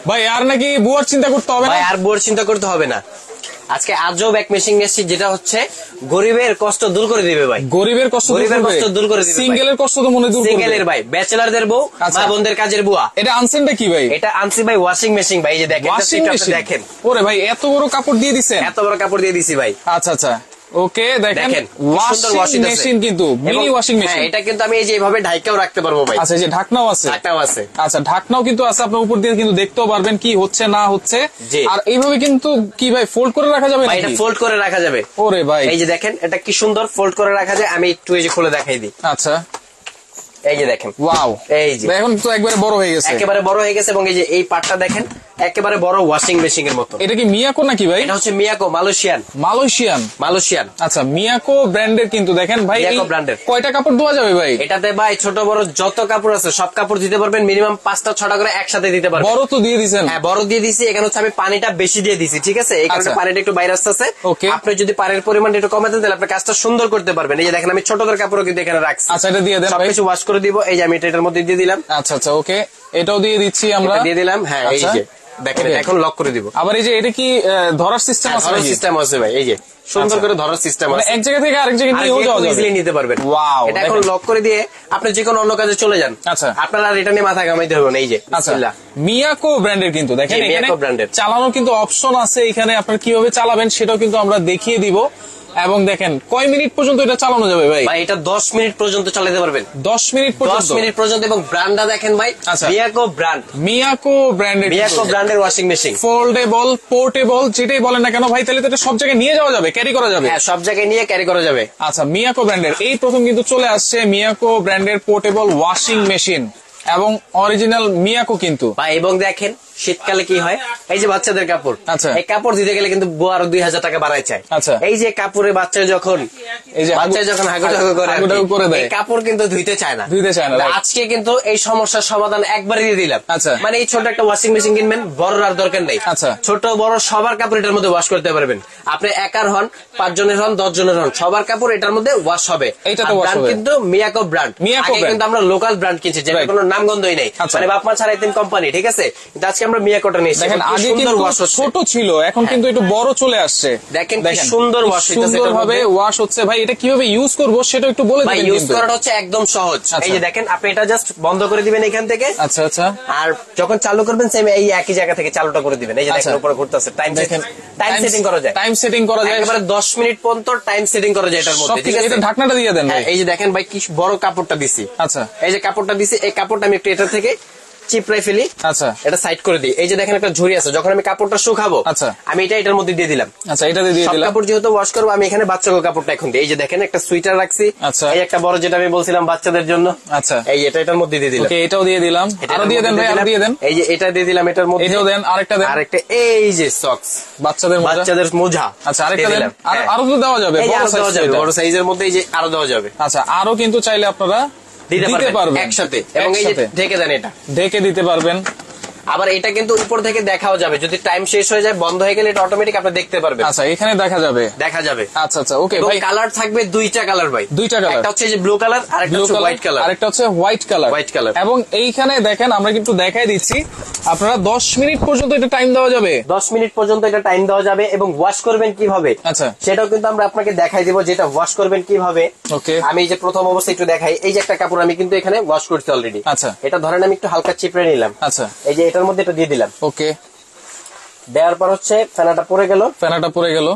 ভাই আর নাকি বুয়ার চিন্তা করতে হবে না? ভাই আর বুয়ার চিন্তা করতে হবে না। আজকে আজব এক মেশিন এসেছি যেটা হচ্ছে গরিবের কষ্ট দূর করে দিবে ভাই। গরিবের কষ্ট দূর করে দিবে। সিঙ্গেলের কষ্ট তো মনে দূর করবে। সিঙ্গেলের ভাই, ব্যাচেলারদের বউ, মা বোনদের কাজের বুয়া। এটা আনসেনটা কি ভাই? এটা আনসি ভাই ওয়াশিং মেশিন ভাই। এই যে দেখেন, দেখেন। ওরে ভাই এত বড় কাপড় দিয়ে দিছেন? এত বড় কাপড় দিয়ে দিছি ভাই। আচ্ছা আচ্ছা, ওকে দেখেন ওয়াশিং মেশিন, কিন্তু মিনি ওয়াশিং মেশিন। এটা কিন্তু আমি এই যে এইভাবে ঢাকাও রাখতে পারবো ভাই। আচ্ছা, এই যে ঢাকনাও আছে? ঢাকনাও আছে। আচ্ছা, ঢাকনাও কিন্তু আছে, আপনার উপর দিয়ে কিন্তু দেখতেও পারবেন কি হচ্ছে না হচ্ছে। আর এইভাবে কিন্তু কি ভাই ফোল্ড করে রাখা যাবে? এটা ফোল্ড করে রাখা যাবে। ওরে ভাই এই যে দেখেন, এটা কি সুন্দর ফোল্ড করে রাখা যায়। আমি একটু এই যে খুলে দেখাই দিই। আচ্ছা, এই যে দেখেন, ওয়াও, এই যে এখন তো একবারে বড় হয়ে গেছে, একেবারে বড় হয়ে গেছে। এবং এই যে এই পার্টটা দেখেন, একেবারে বড় ওয়াশিং মেশিন এর মতো। এটা কি মিয়াকো নাকি ভাই? এটা হচ্ছে মিয়াকো, মালয়েশিয়ান। আচ্ছা, মিয়াকো ব্র্যান্ডের কিন্তু দেখেন ভাই, মিয়াকো ব্র্যান্ডের। কয়টা কাপড় ধোয়া যাবে ভাই এটাতে? ভাই ছোট বড় যত কাপড় আছে সব কাপড় দিতে পারবেন। মিনিমাম 5টা 6টা করে একসাথে দিতে পারবেন। বড় তো দিয়ে দিছেন? হ্যাঁ, বড় দিয়ে দিছি। এখানে হচ্ছে আমি পানিটা বেশি দিয়ে দিছি, ঠিক আছে? এই কারণে পানিটা একটু বাইরে আসতেছে। আপনি যদি পানির পরিমাণটা একটু কমাতেন তাহলে আপনি কাজটা সুন্দর করতে পারবেন। এই যে দেখেন, আমি ছোটদের কাপড়ও কিন্তু এখানে রাখছি। আচ্ছা, এটা দিয়ে দেন, সবকিছু ওয়াশ করে দিব। এই যে আমি এটার মধ্যে দিয়ে দিলাম। আচ্ছা আচ্ছা, ওকে, এটাও দিয়ে দিচ্ছি আমরা, দিয়ে দিলাম। হ্যাঁ, এই যে দেখেন, এখন লক করে দিব। আবার এই যে এটা কি ধরার সিস্টেম আছে? ধরার সিস্টেম আছে ভাই, এই যে সুন্দর করে ধরার সিস্টেম আছে। এক জায়গা থেকে আরেক জায়গায় নিয়েও যাওয়া যাবে, ইজিলি নিতে পারবেন। ওয়াও, এটা এখন লক করে দিয়ে আপনি যে কোনো অন্য কাজে চলে যান। আচ্ছা, আপনার আর এটা নিয়ে মাথা ঘামাইতে হবে না। এই যে বিসমিল্লাহ, মিয়াকো ব্র্যান্ডের কিন্তু দেখেন, এখানে চালানোর কিন্তু অপশন আছে। এখানে আপনার কিভাবে চালাবেন সেটাও কিন্তু আমরা দেখিয়ে দিব। এবং দেখেন কয় মিনিট পর্যন্ত এটা চালানো যাবে ভাই? ভাই এটা 10 মিনিট পর্যন্ত চালাতে পারবেন। 10 মিনিট পর্যন্ত। এবং ব্র্যান্ডটা দেখেন ভাই, মিয়াকো ব্র্যান্ডের ওয়াশিং মেশিন। ফোল্ডেবল, পোর্টেবল, যেটাই বলেন না কেন ভাই, তাহলে তো এটা সব জায়গায় নিয়ে যাওয়া যাবে, ক্যারি করা যাবে। হ্যাঁ, সব জায়গায় নিয়ে ক্যারি করা যাবে। আচ্ছা, মিয়াকো ব্র্যান্ডের এই প্রথম কিন্তু চলে আসছে মিয়াকো ব্র্যান্ডের পোর্টেবল ওয়াশিং মেশিন, এবং অরিজিনাল মিয়াকো কিন্তু ভাই। এবং দেখেন শীতকালে কি হয়, এই যে বাচ্চাদের কাপড়, আচ্ছা, এই কাপড় দিতে গেলে কিন্তু বউ আরো 2000 টাকা বাড়ায় চায়। আচ্ছা, এই যে কাপড়ে বাচ্চা যখন হাগু করে দেয়, এই কাপড় কিন্তু ধুইতে চায় না। আজকে কিন্তু এই সমস্যার সমাধান একবারে দিয়ে দিলাম। আচ্ছা, মানে এই ছোট একটা ওয়াশিং মেশিন কিনবেন, বড় আর দরকার নেই। আচ্ছা, ছোট বড় সবার কাপড় এটার মধ্যে ওয়াশ করতে পারবেন। আপনি একার হন, 5 জনের হন, 10 জনের হন, সবার কাপড় এটার মধ্যে ওয়াশ হবে। কিন্তু মিয়াকো ব্র্যান্ড। আগে কিন্তু আমরা লোকাল ব্র্যান্ড কিনছি, যেটা কোনো নামগন্ধই নেই, মানে বাপ মা ছাড়াই 3 কোম্পানি, ঠিক আছে? কিন্তু আজকে আমরা মিয়াকোটা নিয়েছি। দেখেন, আগে কিন্তু ছোট ছিল, এখন কিন্তু একটু বড় চলে আসছে। দেখেন কি সুন্দর ওয়াশ হচ্ছে, সুন্দরভাবে ওয়াশ হচ্ছে। ভাই এটা কিভাবে ইউজ করব সেটা একটু বলে দিবেন। ইউজ করাটা হচ্ছে একদম সহজ। এই যে দেখেন, আপনি এটা জাস্ট বন্ধ করে দিবেন এখান থেকে। আচ্ছা আচ্ছা, আর যখন চালু করবেন সেম এই একই জায়গা থেকে চালুটা করে দিবেন। এই যে দেখেন উপরে ঘুরতেছে। টাইম সেটিং করা যায়, একেবারে 10 মিনিট পর্যন্ত টাইম সেটিং করা যায় এটার মধ্যে, ঠিক আছে? এটা ঢাকনাটা দিয়ে দেন ভাই। এই যে দেখেন ভাই, কি বড় কাপড়টা দিছি। আচ্ছা, এই যে কাপড়টা দিছি, এই কাপড়টা আমি একটু এটা থেকে চিপড়াই ফেলি। আচ্ছা, এটা সাইড করে দিই। এই যে দেখেন একটা ঝুড়ি আছে, যখন আমি কাপড়টা শুকাবো, আচ্ছা, আমি এটার মধ্যে দিয়ে দিলাম। আচ্ছা, এটা দিয়ে দিলাম। কাপড় যেহেতু ওয়াশ করবো, আমি এখানে বাচ্চাদের কাপড়টা এখন দিই। এই যে দেখেন একটা সুইটার রাখছি। আচ্ছা, এই একটা বড় যেটা আমি বলছিলাম বাচ্চাদের জন্য। আচ্ছা, এই এটার মধ্যে দিয়ে দিলাম। ওকে, এটাও দিয়ে দিলাম। আরো দিয়ে দেন ভাই, আরো দিয়ে দেন। এই যে এটা দিয়ে দিলাম এটার মধ্যে। এটাও দেন, আরেকটা দেন। আরেকটা এই যে সক্স, বাচ্চাদের মোজা। আচ্ছা, আরেকটা দেন। আরো তো দেওয়া যাবে, বড় সাইজের মধ্যে এই যে আরো দেওয়া যাবে। আচ্ছা, আরো কিন্তু চাইলে আপনারা দিতে পারবেন একসাথে। এবং এই যে ঢেকে দেন, এটা ঢেকে দিতে পারবেন। আবার এটা কিন্তু উপর থেকে দেখাও যাবে, যদি টাইম শেষ হয়ে যায় বন্ধ হয়ে গেলে এটা অটোমেটিক আপনি দেখতে পারবেন। আচ্ছা, এখানে দেখা যাবে। আচ্ছা আচ্ছা, ওকে ভাই। কালার থাকবে দুইটা কালার ভাই, দুইটা কালার। একটা হচ্ছে যে ব্লু কালার, আর একটা হচ্ছে হোয়াইট কালার। আরেকটা হচ্ছে হোয়াইট কালার। এবং এইখানে দেখেন আমরা কিন্তু দেখাই দিচ্ছি, আপনারা 10 মিনিট পর্যন্ত এটা টাইম দেওয়া যাবে। 10 মিনিট পর্যন্ত এটা টাইম দেওয়া যাবে। এবং ওয়াশ করবেন কিভাবে, আচ্ছা, সেটাও কিন্তু আমরা আপনাকে দেখাই দিব, যেটা ওয়াশ করবেন কিভাবে। ওকে, আমি এই যে প্রথম অবস্থায় একটু দেখাই। এই যে একটা কাপড় আমি কিন্তু এখানে ওয়াশ করছি অলরেডি। আচ্ছা, এটা ধরেন আমি একটু হালকা চিপড়ে নিলাম। আচ্ছা, এই যে এটার মধ্যে এটা দিয়ে দিলাম। ওকে, দেওয়ার পর হচ্ছে ফেনাটা পড়ে গেল,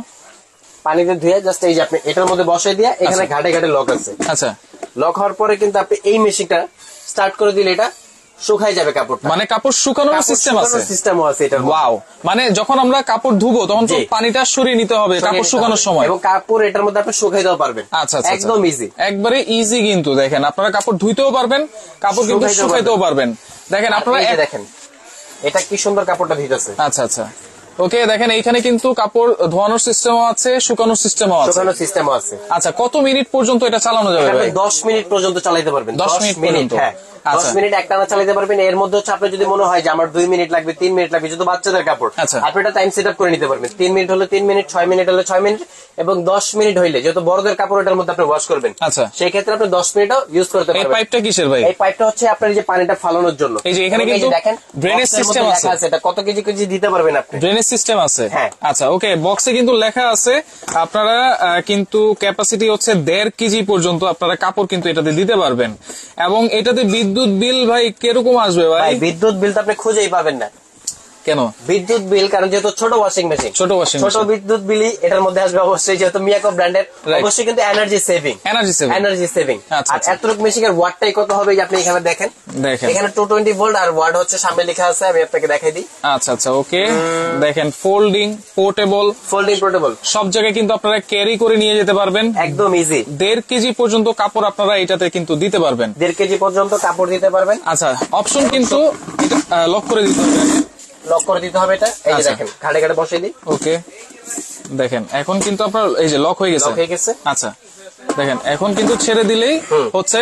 পানিতে ধুয়ে জাস্ট এই যে আপনি এটার মধ্যে বসাই দিয়ে এখানে ঘাটে ঘাটে লক আছে। আচ্ছা, লক হওয়ার পরে কিন্তু আপনি এই মেশিনটা স্টার্ট করে দিলে এটা শুকাই যাবে কাপড়টা। মানে কাপড় শুকানোর সিস্টেমও আছে এটা। ওয়াও, মানে যখন আমরা কাপড় ধুবো তখন তো পানিটা সরিয়ে নিতে হবে কাপড় শুকানোর সময়, এবং কাপড় এটার মধ্যে আপনি শুকাই দিতে পারবেন। আচ্ছা, একদম ইজি, একবারে ইজি। কিন্তু দেখেন, আপনারা কাপড় ধুইতেও পারবেন, কাপড় কিন্তু শুকাইতেও পারবেন। দেখেন আপনারা, দেখেন এটা কি সুন্দর কাপড়টা ধুইতেছে। আচ্ছা আচ্ছা, ওকে, দেখেন এইখানে কিন্তু কাপড় ধোয়ানোর সিস্টেমও আছে, শুকানোর সিস্টেমও আছে। আচ্ছা, কত মিনিট পর্যন্ত এটা চালানো যাবে? 10 মিনিট পর্যন্ত চালাতে পারবেন। 10 মিনিট পর্যন্ত। 10 মিনিট একটানা চালাতে পারবেন। এর মধ্যে হচ্ছে আপনার যদি মনে হয় যে আমার 2 মিনিট লাগবে, 3 মিনিট লাগবে, যেহেতু বাচ্চাদের কাপড়, আপনি এটা টাইম সেট আপ করে নিতে পারবেন। 3 মিনিট হলে 3 মিনিট, 6 মিনিট হলে 6 মিনিট, এবং 10 মিনিট হইলে যেহেতু বড়দের কাপড় এটার মধ্যে আপনি ওয়াশ করবেন, সেই ক্ষেত্রে আপনি 10 মিনিটও ইউজ করতে পারবেন। এই পাইপটা কিসের ভাই? এই পাইপটা হচ্ছে আপনার যে পানিটা ফালানোর জন্য। এই যে এখানে কিন্তু দেখেন ড্রেনেজ সিস্টেম আছে, এটা কত কেজি কেজি দিতে পারবেন আপনি, ড্রেনেজ সিস্টেম আছে। হ্যাঁ, আচ্ছা ওকে, বক্সে কিন্তু লেখা আছে আপনারা কিন্তু ক্যাপাসিটি হচ্ছে 1.5 কেজি পর্যন্ত আপনারা কাপড় কিন্তু এটাতে দিতে পারবেন। এবং এটাতে বিদ্যুৎ বিল ভাই কিরকম আসবে ভাই? বিদ্যুৎ বিল তো আপনি খুঁজেই পাবেন না। কেন? বিদ্যুৎ বিল কারণ যেহেতু ছোট ওয়াশিং মেশিন, ছোট বিদ্যুৎ বিলই এটার মধ্যে আসবে অবশ্যই, যেহেতু মিয়াকো ব্র্যান্ডের, অবশ্যই কিন্তু এনার্জি সেভিং। আর এতটুক মেশিনের ওয়াটটাই কত হবে আপনি এখানে দেখেন, এখানে 220 ভোল্ট আর ওয়াট হচ্ছে সামনে লেখা আছে, আমি আপনাকে দেখাই দিই। আচ্ছা ওকে, দেখেন ফোল্ডিং পোর্টেবল সব জায়গায় কিন্তু আপনারা ক্যারি করে নিয়ে যেতে পারবেন, একদম ইজি। 1.5 কেজি পর্যন্ত কাপড় আপনারা এটাতে কিন্তু দিতে পারবেন, 1.5 কেজি পর্যন্ত কাপড় দিতে পারবেন। আচ্ছা, অপশন কিন্তু লক করে দিতে হবে, লক করে দিতে হবে এটা। এই যে দেখেন ঘাড়ে ঘাড়ে বসিয়ে দিই। ওকে, দেখেন এখন কিন্তু আপনার এই যে লক হয়ে গেছে। আচ্ছা দেখেন এখন কিন্তু ছেড়ে দিলেই হচ্ছে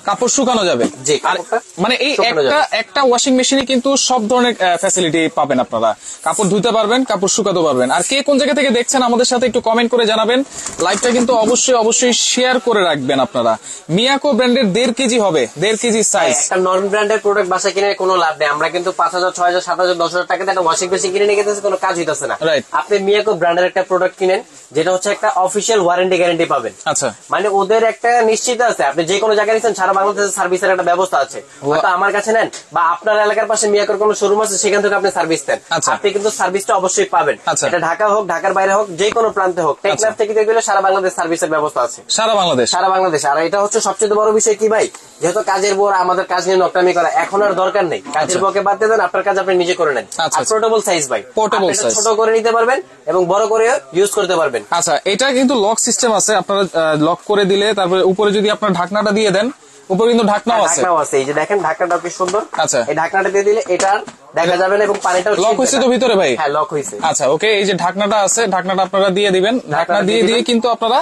কাপড় শুকানো যাবে। মানে এই একটা ওয়াশিং মেশিনে কিন্তু সব ধরনের ফ্যাসিলিটি পাবেন আপনারা, কাপড় ধুতে পারবেন, কাপড় শুকাতে পারবেন। আর কে কোন জায়গা থেকে দেখছেন আমাদের সাথে একটু কমেন্ট করে জানাবেন। লাইভটা কিন্তু অবশ্যই শেয়ার করে রাখবেন আপনারা। মিয়াকো ব্র্যান্ডের 1.5 কেজি হবে, 1.5 কেজি সাইজ। একটা নন ব্র্যান্ডের প্রোডাক্ট বাসায় কিনে কোনো লাভ নেই। আমরা কিন্তু 5,000, 6,000, 7,000, 10,000 টাকা দিয়ে একটা ওয়াশিং মেশিন কিনে নিয়ে গেছে, কোনো কাজ হইতেছে না। আপনি মিয়াকো ব্র্যান্ডের একটা প্রোডাক্ট কিনেন, যেটা হচ্ছে একটা অফিসিয়াল ওয়ারেন্টি গ্যারান্টি পাবেন। আচ্ছা, মানে ওদের একটা নিশ্চিত আছে, আপনি যে কোনো জায়গায় নিচ্ছেন সারা বাংলাদেশে সার্ভিসের একটা ব্যবস্থা আছে। হয়তো আমার কাছে নেন বা আপনার এলাকার পাশে মিয়াকোর কোনো শোরুম আছে, সেখান থেকে আপনি সার্ভিস দেন, আপনি কিন্তু সার্ভিসটা অবশ্যই পাবেন। এটা ঢাকা হোক, ঢাকার বাইরে হোক, যে কোনো প্রান্তে হোক, টেকনাফ থেকে গেলে সারা বাংলাদেশ সার্ভিসের ব্যবস্থা আছে, সারা বাংলাদেশ। আর এটা হচ্ছে সবচেয়ে বড় বিষয় কি ভাই, যেহেতু কাজের বউ আমাদের কাজ নিয়ে নকটামি করা এখন আর দরকার নেই। কাজের বউকে বাদ দিয়ে দেন, আপনার কাজ আপনি নিজে করে নেন। পোর্টেবল সাইজ ভাই, ছোট করে নিতে পারবেন এবং বড় করে ইউজ করতে পারবেন। আচ্ছা, এটা কিন্তু লক সিস্টেম আছে, আপনারা লক করে দিলে তারপরে উপরে যদি আপনার ঢাকনাটা দিয়ে দেন, উপরে কিন্তু ঢাকনাও আছে। এই যে দেখেন ঢাকনাটা কি সুন্দর। আচ্ছা, এই ঢাকনাটা দিয়ে দিলে এটা দেখা যাবে না এবং পানিটাও লক হইছে তো ভিতরে ভাই? হ্যাঁ, লক হইছে। আচ্ছা ওকে, এই যে ঢাকনাটা আছে, ঢাকনাটা আপনারা দিয়ে দিবেন। ঢাকনা দিয়ে কিন্তু আপনারা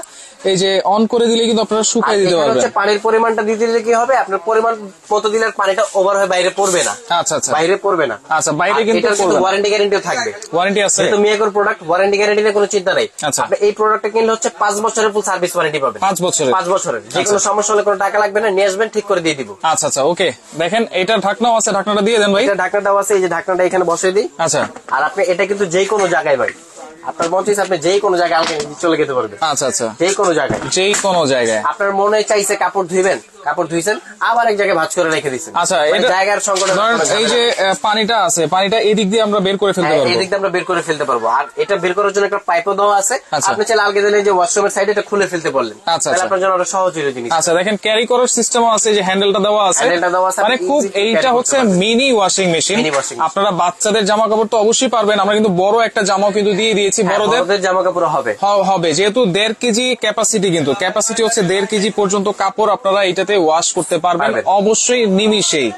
এই যে অন করে দিলে কিন্তু আপনারা শুকাই দিতে পারবেন। পানির পরিমাণটা দিয়ে দিলে কি হবে, আপনার পরিমাণ কত দিলে পানিটা ওভার হয়ে বাইরে পড়বে না। আচ্ছা, বাইরে পড়বে না। আচ্ছা, বাইরে কিন্তু ওয়ারেন্টি গ্যারান্টিও থাকবে। ওয়ারেন্টি আছে, তো মিয়াকোর প্রোডাক্ট ওয়ারেন্টি গ্যারান্টি নিয়ে কোনো চিন্তা নাই। আপনি এই প্রোডাক্টটা কিনলে হচ্ছে 5 বছরের ফুল সার্ভিস ওয়ারেন্টি পাবেন। 5 বছরের যে কোনো সমস্যা হলে কোনো টাকা লাগবে না, নিয়ে আসবেন, ঠিক করে দিয়ে দিব। আচ্ছা ওকে, দেখেন এটা ঢাকনাও আছে, ঢাকনাটা দিয়ে দেন ভাই। এটা ঢাকনাটাও আছে, এই যে ঢাকনাটা এখানে বসিয়ে দিই। আচ্ছা, আর আপনি এটা কিন্তু যে কোনো জায়গায় ভাই, আপনার মন চাইছে আপনি যে কোনো জায়গায় চলে যেতে পারবেন। আচ্ছা, যে কোনো জায়গায় আপনার মনে চাইছে কাপড় ধুইবেন, কাপড় ধুইছেন, আবার এক জায়গায় ভাঁজ করে রেখে দিচ্ছেন। আচ্ছা, জায়গার সংকট। এই যে পানিটা আছে, পানিটা এদিক দিয়ে আমরা বের করে ফেলতে পারবো, এদিক দিয়ে আমরা বের করে ফেলতে পারবো। আর এটা বের করার জন্য একটা পাইপও দেওয়া আছে। আপনি চাইলে আলগে দিলেন যে ওয়াশরুমের সাইডে এটা খুলে ফেলতে পারলেন। আচ্ছা, আপনার জন্য একটা সহজ জিনিস। আচ্ছা, দেখেন ক্যারি করার সিস্টেমও আছে, যে হ্যান্ডেলটা দেওয়া আছে, মানে খুব এইটা হচ্ছে মিনি ওয়াশিং মেশিন। আপনারা বাচ্চাদের জামা কাপড় তো অবশ্যই পারবেন, আমরা কিন্তু বড় একটা জামাও কিন্তু দিয়ে দিয়েছি, বড়দের জামা কাপড় হবে যেহেতু 1.5 কেজি ক্যাপাসিটি, কিন্তু ক্যাপাসিটি হচ্ছে 1.5 কেজি পর্যন্ত কাপড় আপনারা এটাতে ওয়াশ করতে পারবেন অবশ্যই নিমিষেই,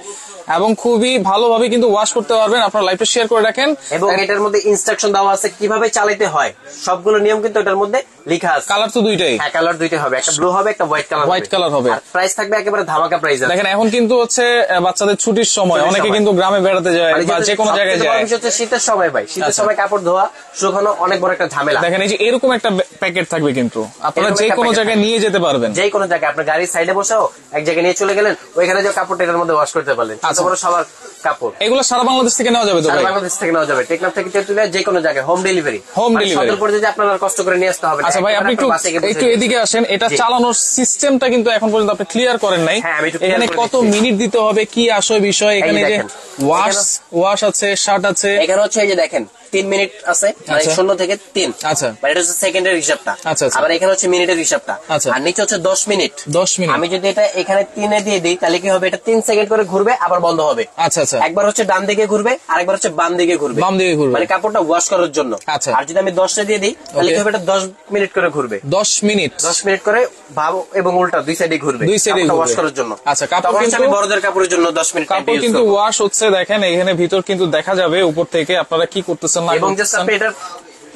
এবং খুবই ভালোভাবে কিন্তু ওয়াশ করতে পারবেন। আপনারা লাইভটা শেয়ার করে রাখেন, এবং এটার মধ্যে ইনস্ট্রাকশন দেওয়া আছে কিভাবে চালাতে হয়, সবগুলো নিয়ম কিন্তু এটার মধ্যে লেখা আছে। কালার তো দুইটাই? হ্যাঁ, কালার দুইটাই হবে, একটা ব্লু হবে, একটা হোয়াইট কালার হবে। আর প্রাইস থাকবে একেবারে ধামাকা প্রাইস। দেখেন এখন কিন্তু হচ্ছে বাচ্চাদের ছুটির সময়, অনেকে কিন্তু গ্রামে বেড়াতে যায় বা যে কোনো জায়গায় যায়। হচ্ছে শীতের সময় ভাই, শীতের সময় কাপড় ধোয়া শুকানো অনেক বড় একটা ঝামেলা। দেখেন এই যে এরকম একটা প্যাকেট থাকবে, কিন্তু আপনারা যে কোনো জায়গায় নিয়ে যেতে পারবেন, যে কোনো জায়গায় আপনার গাড়ির সাইডে বসেও এক জায়গায় নিয়ে চলে গেলেন, ওইখানে যে কাপড়টা এটার মধ্যে ওয়াশ করতে পারলেন। আচ্ছা, বড় সবার কাপড় এগুলো সারা বাংলাদেশ থেকে নেওয়া যাবে? সারা বাংলাদেশ থেকে নেওয়া যাবে, টেকনাফ থেকে তেতুলিয়া, যে কোনো জায়গায় হোম ডেলিভারি। পরে যদি আপনারা কষ্ট করে নিয়ে আসতে হবে। আচ্ছা ভাই, আপনি একটু এদিকে আসেন, এটা চালানোর সিস্টেমটা কিন্তু এখন পর্যন্ত আপনি ক্লিয়ার করেন নাই। এখানে কত মিনিট দিতে হবে, কি আসলে বিষয়, এখানে যে ওয়াশ আছে, শার্ট আছে, এখানে হচ্ছে এই যে দেখেন 3 মিনিট আছে, মানে 0 থেকে 3। আচ্ছা, মানে এটা হচ্ছে সেকেন্ডের হিসাবটা। আবার এখানে হচ্ছে মিনিটের হিসাবটা। আর নিচে হচ্ছে 10 মিনিট। আমি যদি এটা এখানে 3 এ দিয়ে দিই, তাহলে কি হবে, এটা 3 সেকেন্ড করে ঘুরবে, আবার বন্ধ হবে। আচ্ছা, একবার হচ্ছে ডান দিকে ঘুরবে, আরেকবার হচ্ছে বাম দিকে ঘুরবে, মানে কাপড়টা ওয়াশ করার জন্য। আর যদি আমি 10 এ দিয়ে দিই, তাহলে কি হবে, এটা 10 মিনিট করে ঘুরবে। 10 মিনিট করে ভাব এবং উল্টা দুই সাইডে ঘুরবে, ওয়াশ করার জন্য। আচ্ছা, কাপড় কিন্তু বড়দের কাপড়ের জন্য 10 মিনিট কাপড় কিন্তু ওয়াশ হচ্ছে। দেখেন এখানে ভিতর কিন্তু দেখা যাবে উপর থেকে আপনারা কি করতেছেন না, এবং জাস্ট আপনি এটার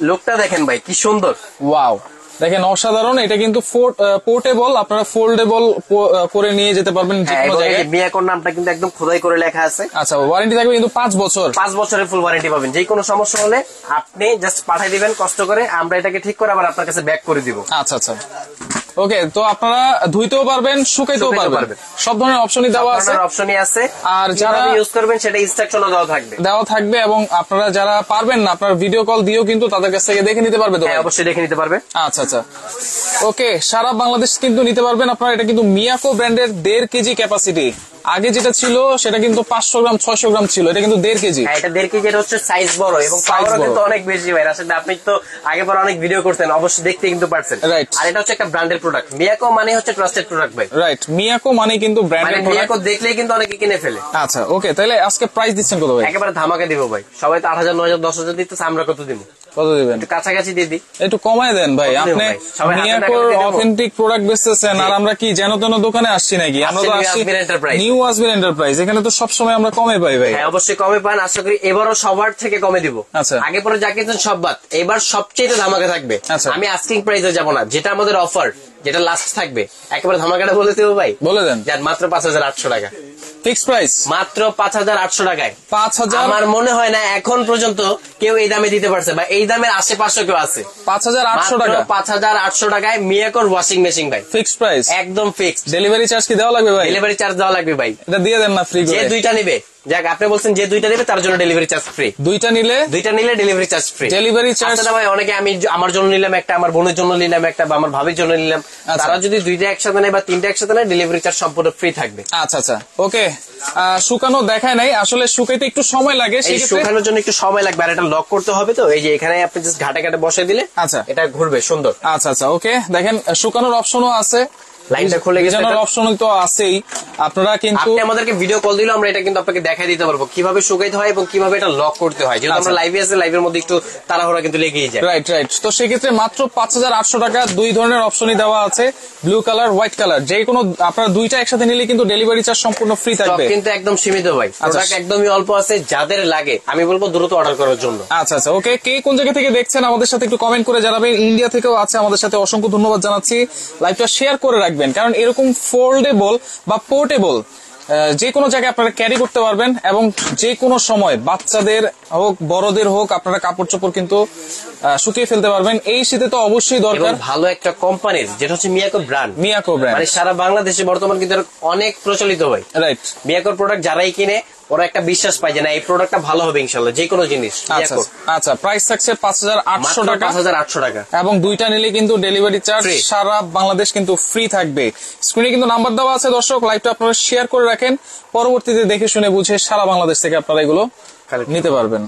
লুকটা দেখেন ভাই, কি সুন্দর। ওয়াও, দেখেন অসাধারণ, এটা কিন্তু পোর্টেবল, আপনারা ফোল্ডেবল করে নিয়ে যেতে পারবেন যে কোনো জায়গায়। মিয়াকোর নামটা কিন্তু একদম খোদাই করে লেখা আছে। আচ্ছা, ওয়ারেন্টি থাকবে কিন্তু 5 বছর, 5 বছরের ফুল ওয়ারেন্টি পাবেন। যে কোনো সমস্যা হলে আপনি জাস্ট পাঠিয়ে দিবেন কষ্ট করে, আমরা এটাকে ঠিক করে আবার আপনার কাছে ব্যাক করে দিব। আচ্ছা আচ্ছা, ওকে। তো আপনারা ধুইতেও পারবেন, শুকাইতেও পারবেন, সব ধরনের অপশনই দেওয়া আছে, অপশনই আছে। আর যারা ইউজ করবেন সেটা ইনস্ট্রাকশনও দেওয়া থাকবে। এবং আপনারা যারা পারবেন না, আপনারা ভিডিও কল দিয়েও কিন্তু তাদের কাছ থেকে দেখে নিতে পারবে। হ্যাঁ, অবশ্যই দেখে নিতে পারবে। আচ্ছা আচ্ছা, ওকে। সারা বাংলাদেশ কিন্তু নিতে পারবেন আপনারা। এটা কিন্তু মিয়াকো ব্র্যান্ডের 1.5 কেজি ক্যাপাসিটি। আগে যেটা ছিল সেটা কিন্তু 500 গ্রাম 600 গ্রাম ছিল, এটা কিন্তু 1.5 কেজি। এটা 1.5 কেজি, এটা হচ্ছে সাইজ বড় এবং পাওয়ারও কিন্তু অনেক বেশি ভাই। আসলে আপনি তো আগে পরে অনেক ভিডিও করতেন, অবশ্যই দেখতে কিন্তু পারছেন। রাইট। আর এটা হচ্ছে একটা ব্র্যান্ডের প্রোডাক্ট। মিয়াকো মানে হচ্ছে ট্রাস্টেড প্রোডাক্ট ভাই। রাইট, মিয়াকো মানে কিন্তু ব্র্যান্ডের প্রোডাক্ট। মিয়াকো দেখলেই কিন্তু অনেকে কিনে ফেলে। আচ্ছা, ওকে। তাহলে আজকে প্রাইস দিচ্ছেন কত ভাই? একেবারে ধামাকা দিব ভাই। সবাই তো 8,000 9,000 10,000 দিতেছে, আমরা কত দিব? কত দিবেন? একটু কাছাকাছি দিয়ে দিই, একটু কমায় দেন ভাই। আপনি মিয়াকোর অথেন্টিক প্রোডাক্ট বেচতেছেন, আর আমরা কি যেন তেন দোকানে আসছি নাকি? আমরা তো আসছি নিউ আজমির এন্টারপ্রাইজ, এখানে তো সবসময় আমরা কমে পাই ভাই। হ্যাঁ, অবশ্যই কমে পান। আশা করি এবারও সবার থেকে কমে দিব। আচ্ছা, আগে পরে যা কিনছেন সব বাদ, এবার সবচেয়ে ধামাকা থাকবে। আমি আস্কিং প্রাইসে যাব না, যেটা আমাদের অফার, যেটা লাস্ট থাকবে, একেবারে ধামাকাটা বলে দেবো ভাই। বলে দেন। যান, মাত্র 5,800 টাকা ফিক্স প্রাইস, মাত্র 5,800 টাকায়। 5,000। আমার মনে হয় না এখন পর্যন্ত কেউ এই দামে দিতে পারছে, বা এই দামের আশেপাশে কেউ আছে। 5,800 টাকা, 5,800 টাকায় মিয়াকোর ওয়াশিং মেশিন ভাই, ফিক্স প্রাইস, একদম ফিক্সড। ডেলিভারি চার্জ কি দেওয়া লাগবে ভাই? ডেলিভারি চার্জ দেওয়া লাগবে ভাই। এটা দিয়ে দেন না ফ্রি করে। যে দুইটা নিবে, যাক আপনি বলছেন যে দুইটা নেবে তার জন্য ডেলিভারি চার্জ ফ্রি। দুইটা নিলে delivery charge free. Delivery charge ভাই অনেকে, আমি আমার জন্য নিলাম একটা, আমার বোনের জন্য নিলাম একটা, বা আমার ভাবির জন্য নিলাম, তারা যদি দুইটা একসাথে নেয় বা তিনটা একসাথে নেয়, ডেলিভারি চার্জ সম্পূর্ণ ফ্রি থাকবে। আচ্ছা আচ্ছা, ওকে। শুকানো দেখায় নাই, আসলে শুকাইতে একটু সময় লাগে, সেই শুকানোর জন্য একটু সময় লাগবে। আর এটা লক করতে হবে, তো এই যে এখানে আপনি জাস্ট ঘাটে ঘাটে বসে দিলে আচ্ছা এটা ঘুরবে সুন্দর। আচ্ছা আচ্ছা, ওকে। দেখেন শুকানোর অপশনও আছে, লাইনটা খুলে গেছে, অপশন তো আছেই। আপনারা কিন্তু আপনি আমাদেরকে ভিডিও কল দিলে আমরা এটা কিন্তু আপনাকে দেখাই দিতে পারবো কিভাবে শুকাইতে হয় এবং কিভাবে এটা লক করতে হয়। যেহেতু আমরা লাইভে আছে, লাইভের মধ্যে একটু তাড়াহুড়া কিন্তু লেগেই যায়। Right right. তো সেক্ষেত্রে মাত্র 5,800 টাকা, দুই ধরনের অপশনই দেওয়া আছে, ব্লু কালার, হোয়াইট কালার। যে কোনো আপনারা দুইটা একসাথে নিলে কিন্তু ডেলিভারি চার্জ সম্পূর্ণ ফ্রি থাকবে। কিন্তু একদম সীমিত ভাই, প্রোডাক্ট একদমই অল্প আছে। যাদের লাগে আমি বলবো দ্রুত অর্ডার করার জন্য। আচ্ছা আচ্ছা, ওকে। কে কোন জায়গা থেকে দেখছেন আমাদের সাথে একটু কমেন্ট করে জানাবেন। ইন্ডিয়া থেকেও আছে আমাদের সাথে, অসংখ্য ধন্যবাদ জানাচ্ছি। লাইভটা শেয়ার করে রাখবেন, কারণ এরকম ফোল্ডেবল বা পোর্টেবল যে কোনো জায়গায় আপনারা ক্যারি করতে পারবেন, এবং যে কোনো সময় বাচ্চাদের হোক বড়দের হোক আপনারা কাপড় চোপড় কিন্তু শুকিয়ে ফেলতে পারবেন। এই শীতে তো অবশ্যই দরকার ভালো একটা কোম্পানির, যেটা হচ্ছে মিয়াকো ব্র্যান্ড। মিয়াকো ব্র্যান্ড মানে সারা বাংলাদেশে বর্তমান কিন্তু অনেক প্রচলিত হয়। রাইট, মিয়াকোর প্রোডাক্ট যারাই কিনে ওরা একটা বিশ্বাস পায় যে না এই প্রোডাক্টটা ভালো হবে ইনশাআল্লাহ, যে কোনো জিনিস। আচ্ছা, প্রাইস থাকছে 5,800 টাকা, 5,800 টাকা, এবং দুইটা নিলে কিন্তু ডেলিভারি চার্জ সারা বাংলাদেশ কিন্তু ফ্রি থাকবে। স্ক্রিনে কিন্তু নাম্বার দেওয়া আছে দর্শক, লাইভটা আপনারা শেয়ার করে রাখেন, পরবর্তীতে দেখে শুনে বুঝে সারা বাংলাদেশ থেকে আপনারা এগুলো নিতে পারবেন।